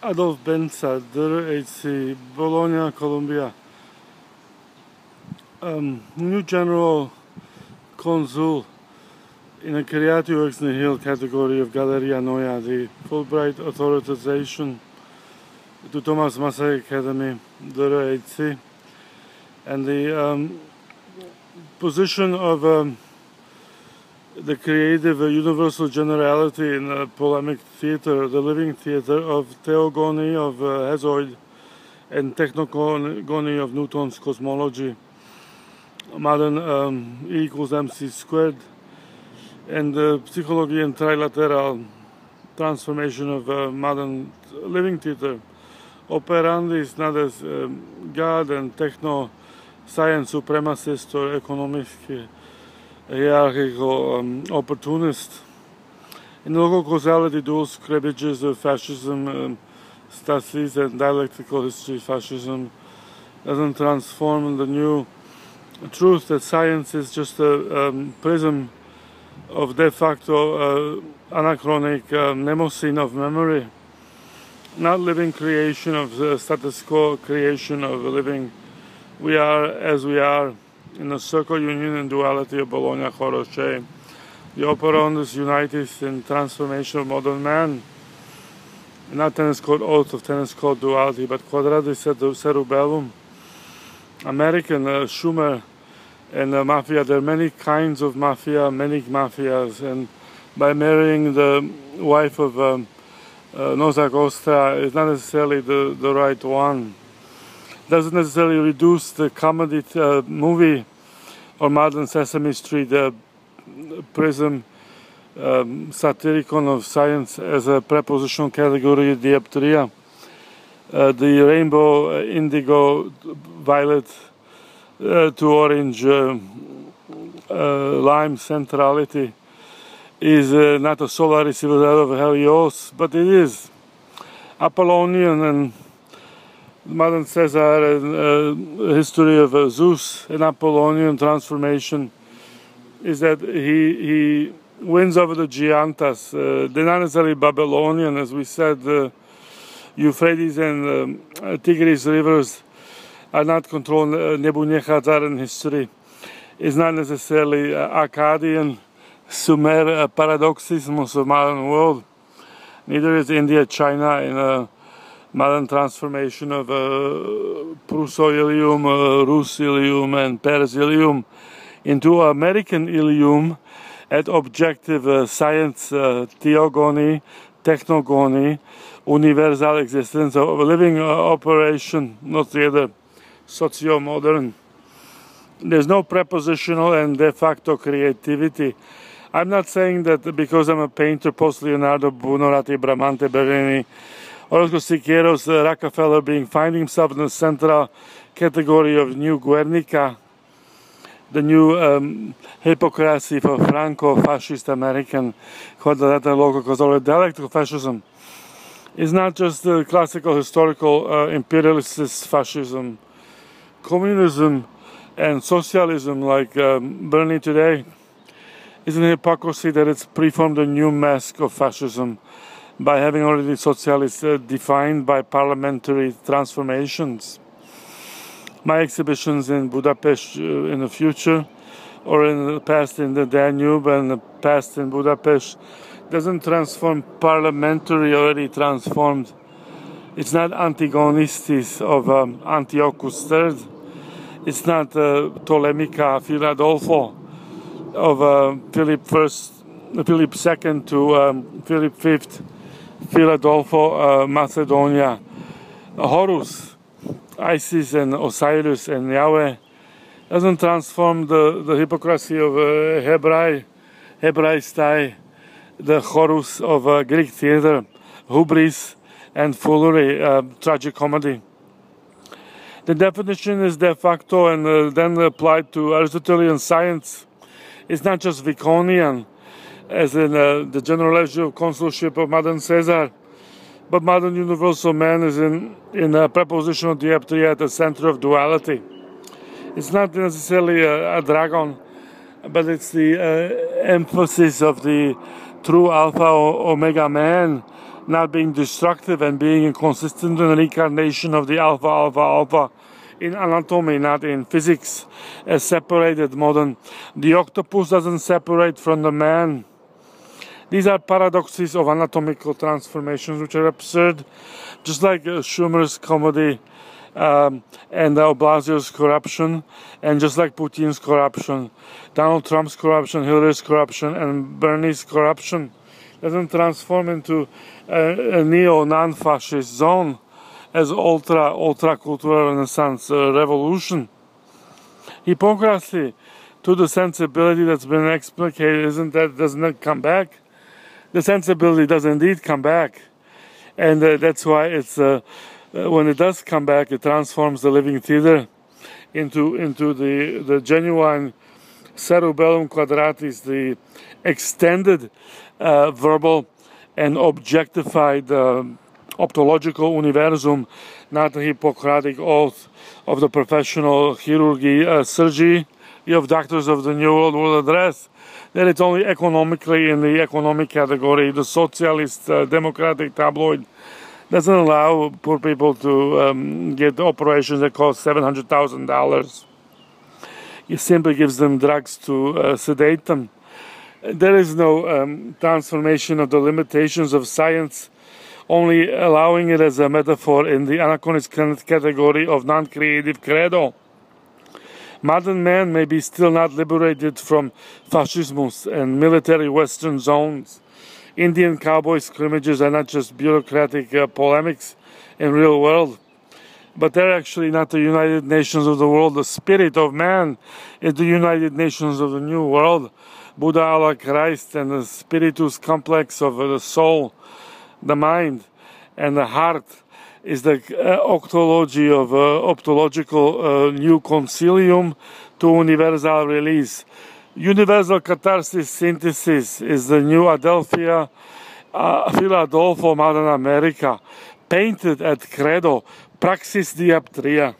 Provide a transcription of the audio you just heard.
ADOLF Apollo HC, Bologna, Colombia. New General Consul in a Creative Ex Nihil category of Galleria Noia, the Fulbright authorization to Thomas Massey Academy, Dr.Hc, and the position of the creative universal generality in the polemic theater, the living theater of theogony of Hesiod and technogony of Newton's cosmology, modern E equals mc squared, and the psychology and trilateral transformation of modern living theater. Operandi is not as God and techno science supremacist or economic hierarchical opportunist. In local causality, dual scrabbages of fascism, stasis, and dialectical history fascism doesn't transform the new truth that science is just a prism of de facto anachronic mnemosine of memory, not living creation of the status quo, creation of a living we are as we are in the circle union and duality of Bologna Dr.Hc. The operandus unitis in transformation of modern man. Not tennis court oath of tennis court duality, but quadratis cerebellum. American Schumer and mafia. There are many kinds of mafia, many mafias, and by marrying the wife of Nosa Costa is not necessarily the right one. Doesn't necessarily reduce the comedy movie or modern Sesame Street prism satiricon of science as a prepositional category diaptria. The rainbow, indigo, violet to orange, lime centrality is not a solar civilization of Helios, but it is Apollonian and modern Caesar and history of Zeus and Apollonian transformation is that he wins over the Giantas. They're not necessarily Babylonian, as we said. The Euphrates and Tigris rivers are not controlled. Nebuchadnezzar in history is not necessarily Akkadian, Sumer paradoxismus of modern world. Neither is India, China in a modern transformation of Prusso-Ilium, Rus-Ilium, and Pers-Ilium into American Ilium at objective science, theogony, technogony, universal existence of a living operation, not the other socio-modern. There's no prepositional and de facto creativity. I'm not saying that because I'm a painter, post-Leonardo, Buonarroti, Bramante, Bernini, Orozco Siqueiros, Rockefeller finding himself in the central category of New Guernica, the new hypocrisy for Franco-fascist American, local dialectical fascism, is not just the classical historical imperialist fascism. Communism and socialism, like Bernie today, is an hypocrisy that it's preformed a new mask of fascism by having already socialists defined by parliamentary transformations. My exhibitions in Budapest in the future, or in the past in the Danube and the past in Budapest, doesn't transform parliamentary, already transformed. It's not Antigonistis of Antiochus III. It's not Ptolemica Philadelphia of Philip II to Philip V, Philadelphia, Macedonia. Horus, Isis and Osiris and Yahweh doesn't transform the hypocrisy of Hebraistai, the Horus of Greek theater, hubris and foolery, tragicomedy. The definition is de facto and then applied to Aristotelian science. It's not just Viconian, as in the general issue of consulship of modern Caesar, but modern universal man is in prepositional diaptria at the center of duality. It's not necessarily a dragon, but it's the emphasis of the true alpha omega man not being destructive and being a consistent reincarnation of the alpha, alpha, alpha in anatomy, not in physics, a separated modern. The octopus doesn't separate from the man. These are paradoxes of anatomical transformations which are absurd, just like Schumer's comedy and Blasio's corruption, and just like Putin's corruption, Donald Trump's corruption, Hillary's corruption, and Bernie's corruption doesn't transform into a neo-non-fascist zone as ultra-cultural renaissance revolution. Hypocrisy to the sensibility that's been explicated, doesn't it come back? The sensibility does indeed come back, and that's why it's when it does come back, it transforms the living theater into the genuine cerebellum quadratis, the extended verbal and objectified optological universum, not the Hippocratic oath of the professional chirurgy, surgery of doctors of the New World will address. That it's only economically in the economic category. The socialist democratic tabloid doesn't allow poor people to get operations that cost $700,000. It simply gives them drugs to sedate them. There is no transformation of the limitations of science, only allowing it as a metaphor in the anachronist category of non-creative credo. Modern man may be still not liberated from fascismus and military Western zones. Indian cowboy scrimmages are not just bureaucratic polemics in real world, but they're actually not the United Nations of the world. The spirit of man is the United Nations of the New World. Buddha, Allah, Christ, and the spiritus complex of the soul, the mind, and the heart is the octology of optological new concilium to universal release. Universal catharsis synthesis is the new Adelphia, Philadelphia, modern America, painted at credo, praxisdiaptria.